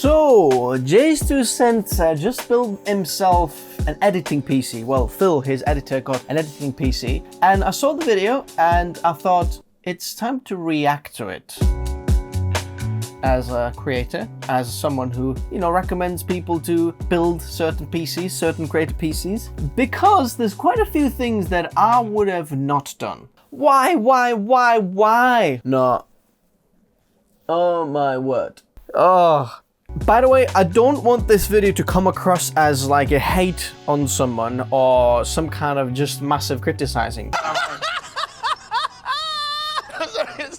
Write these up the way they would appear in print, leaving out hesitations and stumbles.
So, JayzTwoCents just built himself an editing PC. Well, Phil, his editor, got an editing PC. And I saw the video and I thought, it's time to react to it. As a creator, as someone who, recommends people to build certain PCs, certain creator PCs. Because there's quite a few things that I would have not done. Why? No. Oh my word. Oh. By the way, I don't want this video to come across as like a hate on someone or some kind of just massive criticizing.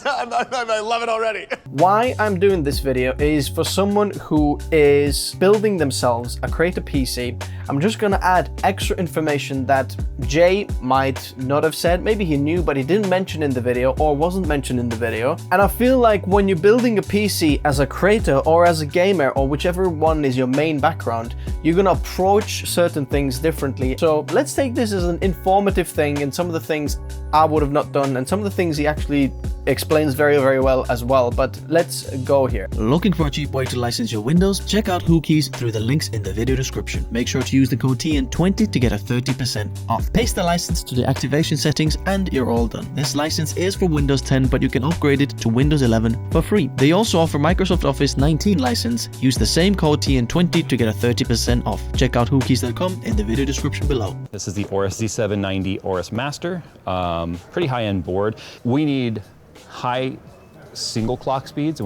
I love it already. Why I'm doing this video is for someone who is building themselves a creator PC. I'm just gonna add extra information that Jay might not have said. Maybe he knew, but he didn't mention in the video or wasn't mentioned in the video. And I feel like when you're building a PC as a creator or as a gamer or whichever one is your main background, you're gonna approach certain things differently. So let's take this as an informative thing and some of the things I would have not done and some of the things he actually explains very, very well as well, but let's go here. Looking for a cheap way to license your Windows? Check out WhoKeys through the links in the video description. Make sure to use the code TN20 to get a 30% off. Paste the license to the activation settings and you're all done. This license is for Windows 10, but you can upgrade it to Windows 11 for free. They also offer Microsoft Office 19 license. Use the same code TN20 to get a 30% off. Check out WhoKeys.com in the video description below. This is the Aorus Z790 Aorus Master. Pretty high-end board. We need high single clock speeds.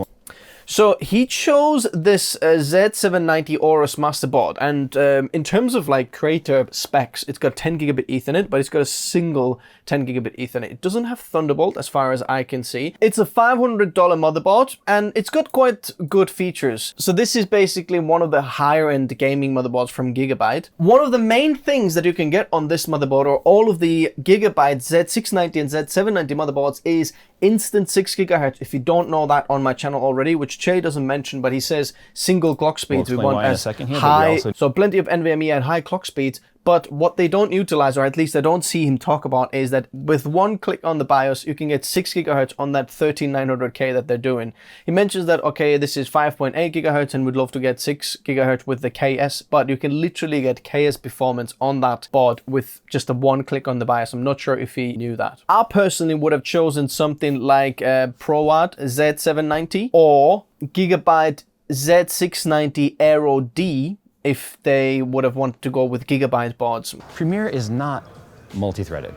So he chose this Z790 Aorus Master board, and in terms of like creator specs, it's got 10 gigabit Ethernet, but it's got a single 10 gigabit Ethernet. It doesn't have Thunderbolt as far as I can see. It's a $500 motherboard, and it's got quite good features. So this is basically one of the higher end gaming motherboards from Gigabyte. One of the main things that you can get on this motherboard, or all of the Gigabyte Z690 and Z790 motherboards, is instant 6 gigahertz. If you don't know that on my channel already, which Jay doesn't mention, but he says single clock speeds we want as high, so plenty of NVMe and high clock speeds. But what they don't utilize, or at least I don't see him talk about, is that with one click on the BIOS, you can get 6 gigahertz on that 13900K that they're doing. He mentions that, okay, this is 5.8 gigahertz and we'd love to get 6 gigahertz with the KS, but you can literally get KS performance on that board with just a one click on the BIOS. I'm not sure if he knew that. I personally would have chosen something like ProWatt Z790 or Gigabyte Z690 Aero D, if they would have wanted to go with Gigabyte boards. Premiere is not multi-threaded.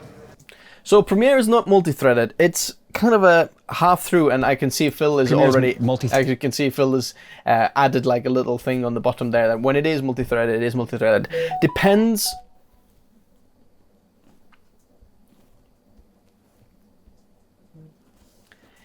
So Premiere is not multi-threaded. It's kind of a half through, and I can see Phil is already, as you can see, Phil has added like a little thing on the bottom there that when it is multi-threaded, it is multi-threaded. Depends.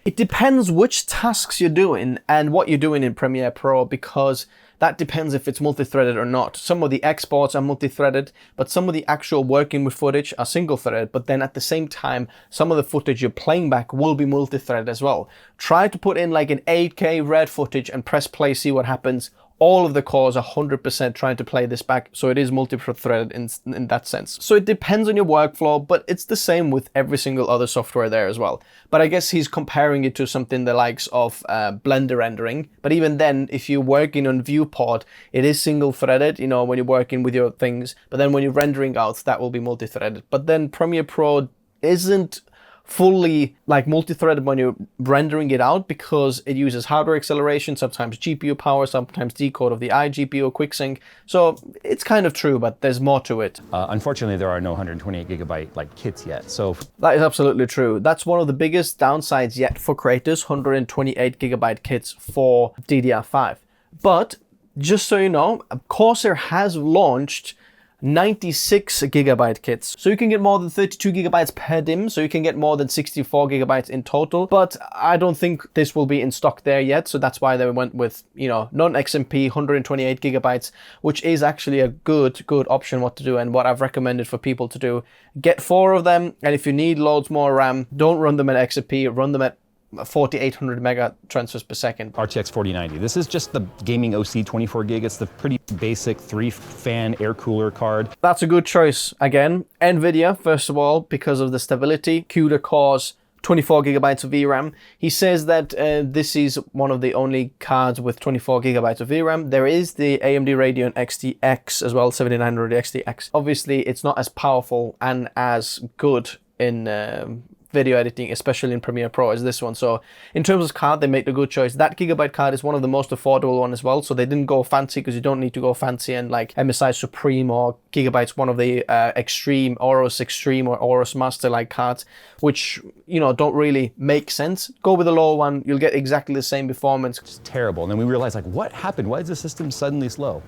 It depends which tasks you're doing and what you're doing in Premiere Pro, because that depends if it's multi-threaded or not. Some of the exports are multi-threaded, but some of the actual working with footage are single-threaded. But then at the same time, some of the footage you're playing back will be multi-threaded as well. Try to put in like an 8K red footage and press play, see what happens. All of the cores are 100% trying to play this back, so it is multi-threaded in that sense. So it depends on your workflow, but it's the same with every single other software there as well. But I guess he's comparing it to something the likes of Blender rendering. But even then, if you're working on viewport, it is single-threaded, when you're working with your things. But then when you're rendering out, that will be multi-threaded. But then Premiere Pro isn't fully like multi-threaded when you're rendering it out, because it uses hardware acceleration, sometimes GPU power, sometimes decode of the iGPU QuickSync. So it's kind of true, but there's more to it. Unfortunately, there are no 128 gigabyte like kits yet. So that is absolutely true. That's one of the biggest downsides yet for creators, 128 gigabyte kits for DDR5. But just so you know, Corsair has launched 96 gigabyte kits. So you can get more than 32 gigabytes per DIMM, so you can get more than 64 gigabytes in total. But I don't think this will be in stock there yet, so that's why they went with, non-XMP 128 gigabytes, which is actually a good option what to do and what I've recommended for people to do. Get 4 of them, and if you need loads more RAM, don't run them at XMP, run them at 4800 mega transfers per second. RTX 4090. This is just the gaming OC 24 gig. It's the pretty basic 3-fan air cooler card. That's a good choice. Again, NVIDIA, first of all, because of the stability, CUDA cores, 24 gigabytes of VRAM. He says that this is one of the only cards with 24 gigabytes of VRAM. There is the AMD Radeon XTX as well, 7900 XTX. Obviously, it's not as powerful and as good in video editing, especially in Premiere Pro, as this one. So in terms of card, they made a good choice. That gigabyte card is one of the most affordable one as well. So they didn't go fancy, because you don't need to go fancy and like MSI Supreme or Gigabyte's one of the Extreme, Aorus Extreme or Aorus Master like cards, which, you know, don't really make sense. Go with the lower one, you'll get exactly the same performance. It's terrible. And then we realized, like, what happened? Why is the system suddenly slow?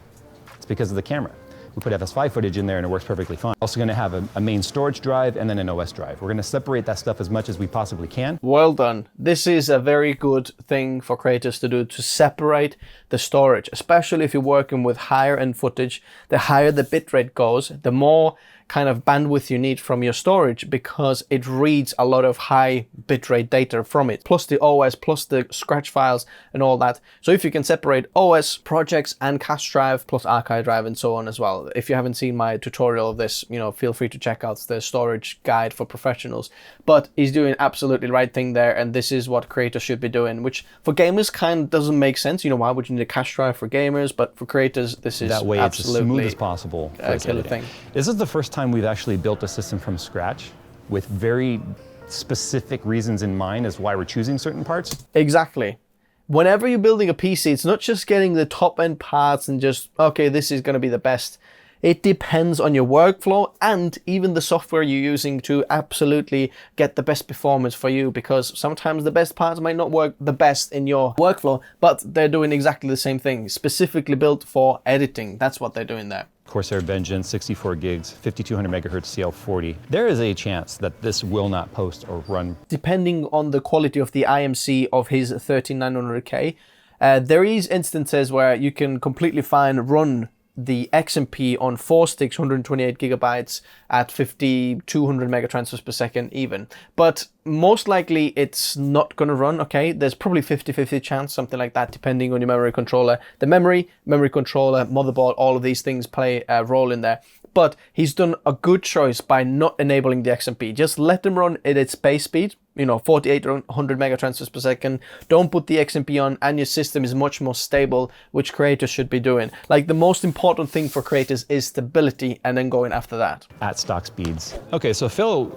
It's because of the camera. We put FS5 footage in there and it works perfectly fine. Also going to have a main storage drive and then an OS drive. We're going to separate that stuff as much as we possibly can. Well done. This is a very good thing for creators to do, to separate the storage, especially if you're working with higher end footage. The higher the bitrate goes, the more kind of bandwidth you need from your storage, because it reads a lot of high bitrate data from it, plus the OS, plus the scratch files and all that. So if you can separate OS, projects and cache drive, plus archive drive and so on as well. If you haven't seen my tutorial of this, you know, feel free to check out the storage guide for professionals. But he's doing absolutely the right thing there, and this is what creators should be doing, which for gamers kind of doesn't make sense. You know, why would you need a cache drive for gamers? But for creators, this is that way absolutely it's as smooth as possible for a killer thing. This is the first time we've actually built a system from scratch with very specific reasons in mind as why we're choosing certain parts. Exactly. Whenever you're building a PC, it's not just getting the top end parts and just, okay, this is going to be the best. It depends on your workflow and even the software you're using to absolutely get the best performance for you, because sometimes the best parts might not work the best in your workflow, but they're doing exactly the same thing, specifically built for editing. That's what they're doing there. Corsair Vengeance, 64 gigs, 5200 megahertz CL40. There is a chance that this will not post or run. Depending on the quality of the IMC of his 13900K, there is instances where you can completely fine run the XMP on 4 sticks, 128 gigabytes at 5200 megatransfers per second even. But most likely it's not going to run, okay? There's probably 50-50 chance, something like that, depending on your memory controller. The memory controller, motherboard, all of these things play a role in there. But he's done a good choice by not enabling the XMP. Just let them run at its base speed, you know, 4800 megatransfers per second. Don't put the XMP on, and your system is much more stable, which creators should be doing. Like, the most important thing for creators is stability, and then going after that. At stock speeds. Okay, so Phil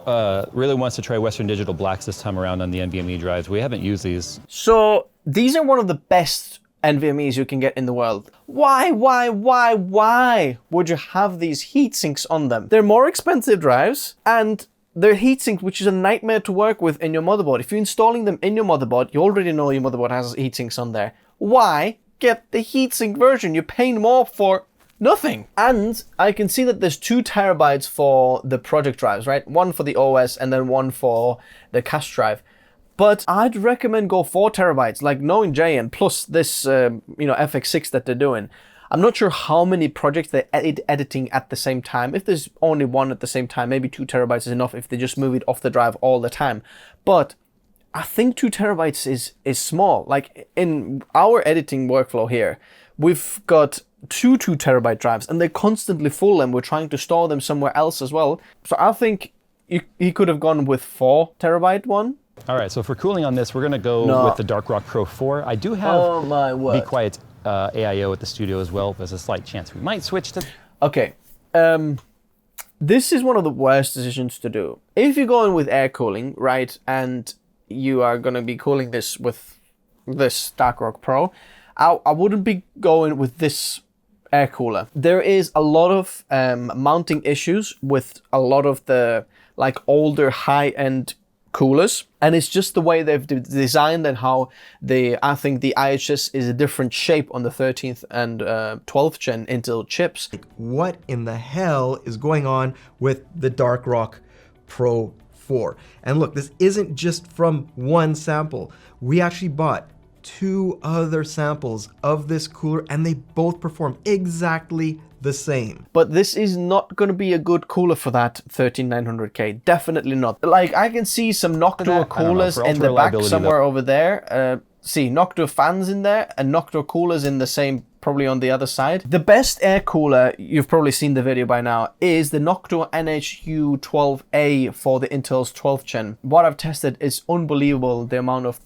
really wants to try Western Digital Blacks this time around on the NVMe drives. We haven't used these. So these are one of the best NVMEs you can get in the world. Why would you have these heat sinks on them? They're more expensive drives, and they're heatsink, which is a nightmare to work with in your motherboard. If you're installing them in your motherboard, you already know your motherboard has heatsinks on there. Why get the heatsink version? You're paying more for nothing. And I can see that there's 2 terabytes for the project drives, right? One for the OS and then one for the cache drive. But I'd recommend go 4 terabytes, like knowing Jay and plus this, FX6 that they're doing. I'm not sure how many projects they're editing at the same time. If there's only one at the same time, maybe 2 terabytes is enough if they just move it off the drive all the time. But I think 2 terabytes is small. Like in our editing workflow here, we've got 2 terabyte drives and they're constantly full and we're trying to store them somewhere else as well. So I think he could have gone with 4 terabyte one. All right, so for cooling on this, we're gonna go with the Dark Rock Pro 4. I do have Be Quiet AIO at the studio as well. There's a slight chance we might switch to... Okay, this is one of the worst decisions to do. If you're going with air cooling, right, and you are gonna be cooling this with this Dark Rock Pro, I wouldn't be going with this air cooler. There is a lot of mounting issues with a lot of the like older high-end coolers, and it's just the way they've designed and how I think the IHS is a different shape on the 13th and 12th gen Intel chips. What in the hell is going on with the Dark Rock Pro 4? And look, this isn't just from one sample. We actually bought 2 other samples of this cooler and they both perform exactly the same. But this is not going to be a good cooler for that 13900K. Definitely not. Like, I can see some Noctua coolers in the back somewhere over there. see Noctua fans in there and Noctua coolers in the same, probably on the other side. The best air cooler, you've probably seen the video by now, is the Noctua NHU12A for the Intel's 12th gen. What I've tested is unbelievable, the amount of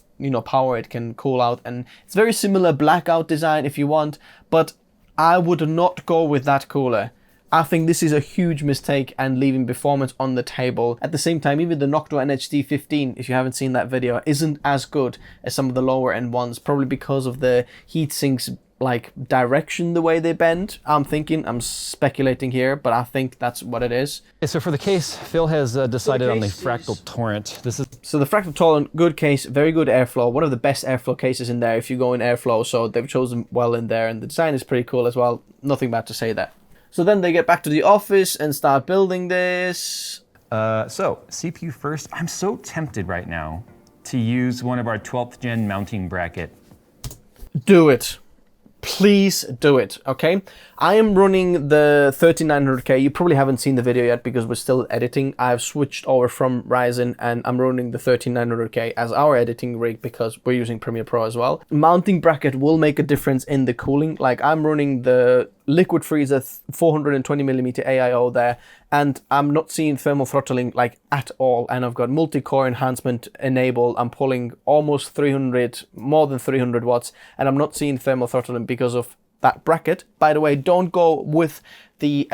power it can cool out, and it's very similar blackout design if you want, but I would not go with that cooler. I think this is a huge mistake and leaving performance on the table. At the same time, even the Noctua NHD15, if you haven't seen that video, isn't as good as some of the lower end ones, probably because of the heatsinks like direction, the way they bend. I'm speculating here, but I think that's what it is. Okay, so for the case, Phil has decided on the Fractal Torrent. So the Fractal Torrent, good case, very good airflow, one of the best airflow cases in there if you go in airflow, so they've chosen well in there, and the design is pretty cool as well. Nothing bad to say there. So then they get back to the office and start building this. So CPU first. I'm so tempted right now to use one of our 12th gen mounting bracket. Do it. Please do it, okay? I am running the 3900K. You probably haven't seen the video yet because we're still editing. I've switched over from Ryzen and I'm running the 3900K as our editing rig because we're using Premiere Pro as well. Mounting bracket will make a difference in the cooling. Like I'm running the liquid freezer 420mm AIO there, and I'm not seeing thermal throttling like at all, and I've got multi-core enhancement enabled. I'm pulling almost 300, more than 300 watts, and I'm not seeing thermal throttling because of that bracket. By the way, don't go with the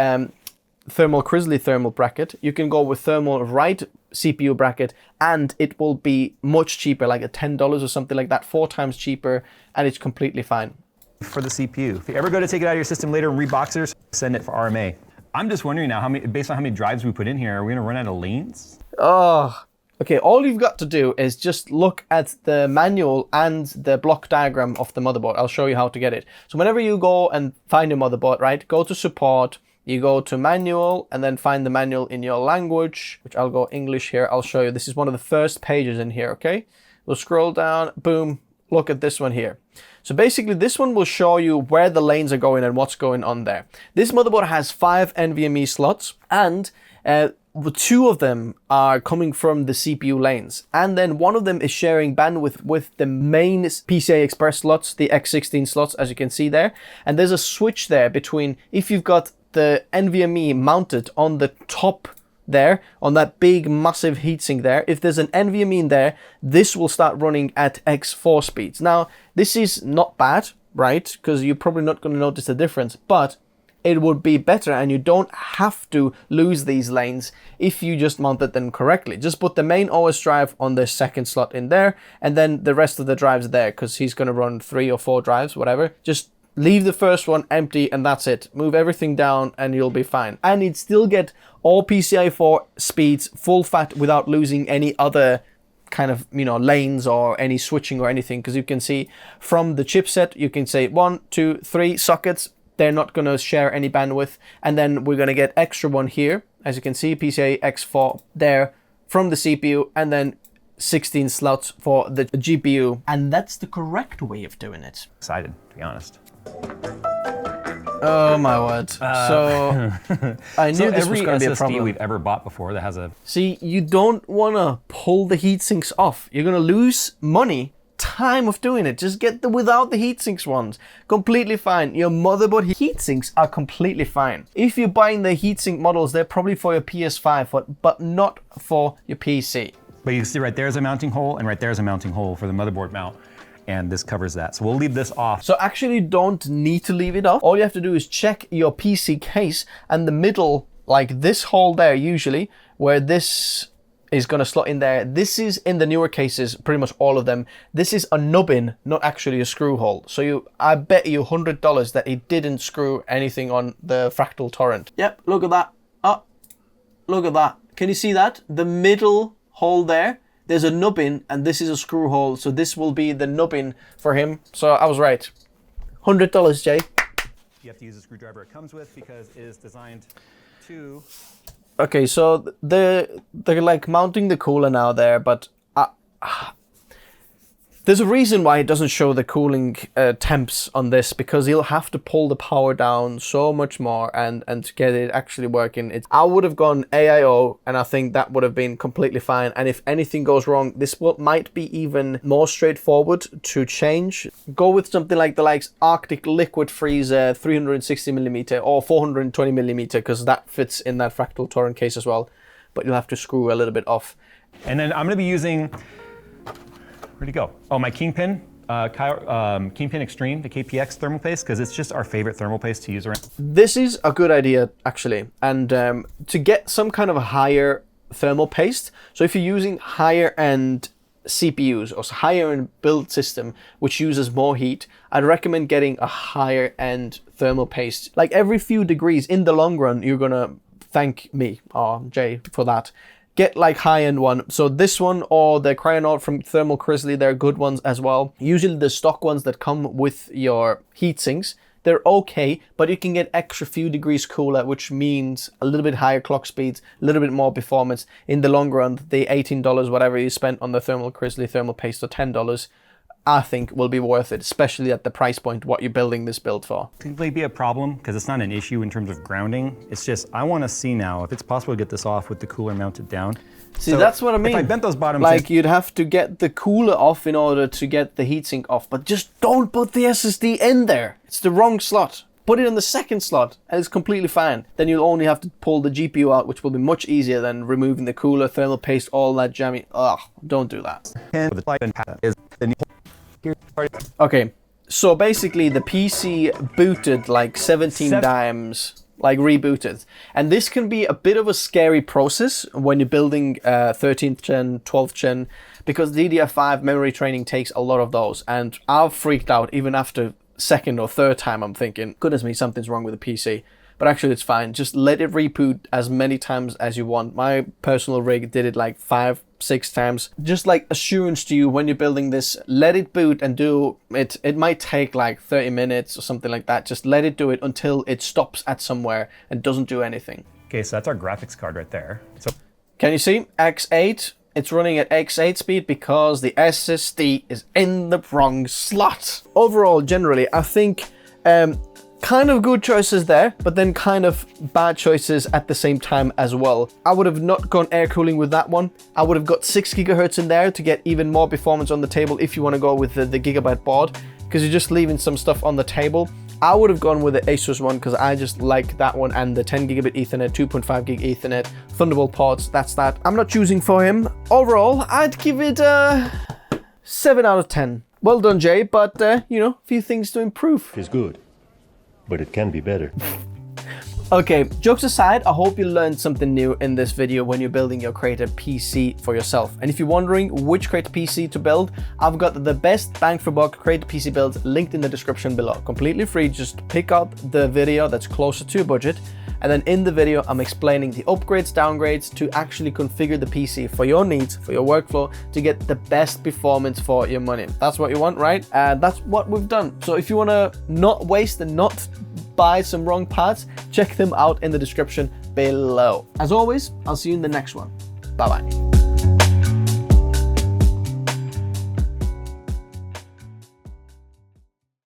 thermal Grizzly thermal bracket. You can go with thermal right CPU bracket, and it will be much cheaper, like $10 or something like that, 4 times cheaper, and it's completely fine. For the CPU. If you ever go to take it out of your system later and reboxers, send it for RMA. I'm just wondering now, based on how many drives we put in here, are we gonna run out of lanes? Oh, okay, all you've got to do is just look at the manual and the block diagram of the motherboard. I'll show you how to get it. So whenever you go and find your motherboard, right, go to support, you go to manual, and then find the manual in your language, which I'll go English here. I'll show you. This is one of the first pages in here, okay? We'll scroll down, boom, look at this one here. So basically this one will show you where the lanes are going and what's going on there. This motherboard has 5 NVMe slots, and 2 of them are coming from the CPU lanes. And then one of them is sharing bandwidth with the main PCI Express slots, the X16 slots, as you can see there. And there's a switch there between, if you've got the NVMe mounted on the top there, on that big massive heatsink there, if there's an NVMe in there, this will start running at X4 speeds. Now, this is not bad, right? Because you're probably not going to notice the difference, but it would be better, and you don't have to lose these lanes if you just mounted them correctly. Just put the main OS drive on the second slot in there, and then the rest of the drives there, because he's going to run 3 or 4 drives, whatever. Just leave the first one empty and that's it. Move everything down and you'll be fine. And you'd still get all PCIe 4 speeds full fat without losing any other kind of, lanes or any switching or anything. Because you can see from the chipset, you can say 1, 2, 3 sockets. They're not going to share any bandwidth. And then we're going to get extra one here. As you can see, PCIe X4 there from the CPU, and then 16 slots for the GPU. And that's the correct way of doing it. Excited, to be honest. Oh my word. So I knew this was going to be a problem. SSD we've ever bought before that has a... See, you don't want to pull the heatsinks off. You're going to lose money, time of doing it. Just get the without the heatsinks ones. Completely fine. Your motherboard heatsinks are completely fine. If you're buying the heatsink models, they're probably for your PS5, but not for your PC. But you can see right there's a mounting hole, and right there's a mounting hole for the motherboard mount. And this covers that. So we'll leave this off. So actually you don't need to leave it off. All you have to do is check your PC case, and the middle, like this hole there usually, where this is going to slot in there. This is in the newer cases, pretty much all of them. This is a nubbin, not actually a screw hole. So I bet you $100 that it didn't screw anything on the Fractal Torrent. Yep, look at that. Oh, look at that. Can you see that? The middle hole there. There's a nubbin, and this is a screw hole, so this will be the nubbin for him. So I was right. $100, Jay. You have to use the screwdriver it comes with because it is designed to... Okay, so they're like mounting the cooler now there, but There's a reason why it doesn't show the cooling temps on this, because you'll have to pull the power down so much more and to get it actually working. I would have gone AIO, and I think that would have been completely fine. And if anything goes wrong, this might be even more straightforward to change. Go with something like the likes Arctic Liquid Freezer 360mm or 420mm, because that fits in that fractal torrent case as well. But you'll have to screw a little bit off. And then I'm going to be using, where'd it go? Oh, my Kingpin, Kingpin Extreme, the KPX thermal paste, because it's just our favorite thermal paste to use around. This is a good idea, actually. And to get some kind of a higher thermal paste, so if you're using higher end CPUs or higher end build system, which uses more heat, I'd recommend getting a higher end thermal paste. Like every few degrees in the long run, you're going to thank me or Jay for that. Get like high-end one. So this one or the Cryonaut from Thermal Grizzly, they're good ones as well. Usually the stock ones that come with your heat sinks, they're okay, but you can get extra few degrees cooler, which means a little bit higher clock speeds, a little bit more performance. In the long run, the $18, whatever you spent on the Thermal Grizzly thermal paste, or $10, I think will be worth it, especially at the price point what you're building this build for. Could be a problem because it's not an issue in terms of grounding. It's just I want to see now if it's possible to get this off with the cooler mounted down. See, so that's what I mean. If I bent those bottoms, like you'd have to get the cooler off in order to get the heatsink off, but just don't put the SSD in there. It's the wrong slot. Put it in the second slot and it's completely fine. Then you'll only have to pull the GPU out, which will be much easier than removing the cooler, thermal paste, all that jammy. Ugh, don't do that. Okay, so basically the PC booted like 17 times, like rebooted. And this can be a bit of a scary process when you're building 13th gen, 12th gen, because DDR5 memory training takes a lot of those. And I've freaked out even after second or third time. I'm thinking, goodness me, something's wrong with the PC. But actually it's fine. Just let it reboot as many times as you want. My personal rig did it like 5-6 times. Just like assurance to you when you're building this, let it boot and do it. It might take like 30 minutes or something like that. Just let it do it until it stops at somewhere and doesn't do anything. Okay, so that's our graphics card right there. So can you see? X8. It's running at X8 speed because the SSD is in the wrong slot. Overall, generally, I think kind of good choices there, but then kind of bad choices at the same time as well. I would have not gone air cooling with that one. I would have got 6 gigahertz in there to get even more performance on the table if you want to go with the gigabyte board, because you're just leaving some stuff on the table. I would have gone with the Asus one because I just like that one, and the 10 gigabit Ethernet, 2.5 gig Ethernet, Thunderbolt ports, that's that. I'm not choosing for him. Overall, I'd give it a 7 out of 10. Well done, Jay, but you know, a few things to improve. It's good, but it can be better. Okay, jokes aside, I hope you learned something new in this video when you're building your Creator PC for yourself. And if you're wondering which Creator PC to build, I've got the best bang for buck Creator PC builds linked in the description below. Completely free, just pick out the video that's closer to your budget. And then in the video, I'm explaining the upgrades, downgrades to actually configure the PC for your needs, for your workflow, to get the best performance for your money. That's what you want, right? That's what we've done. So if you want to not waste and not buy some wrong parts, check them out in the description below. As always, I'll see you in the next one. Bye-bye.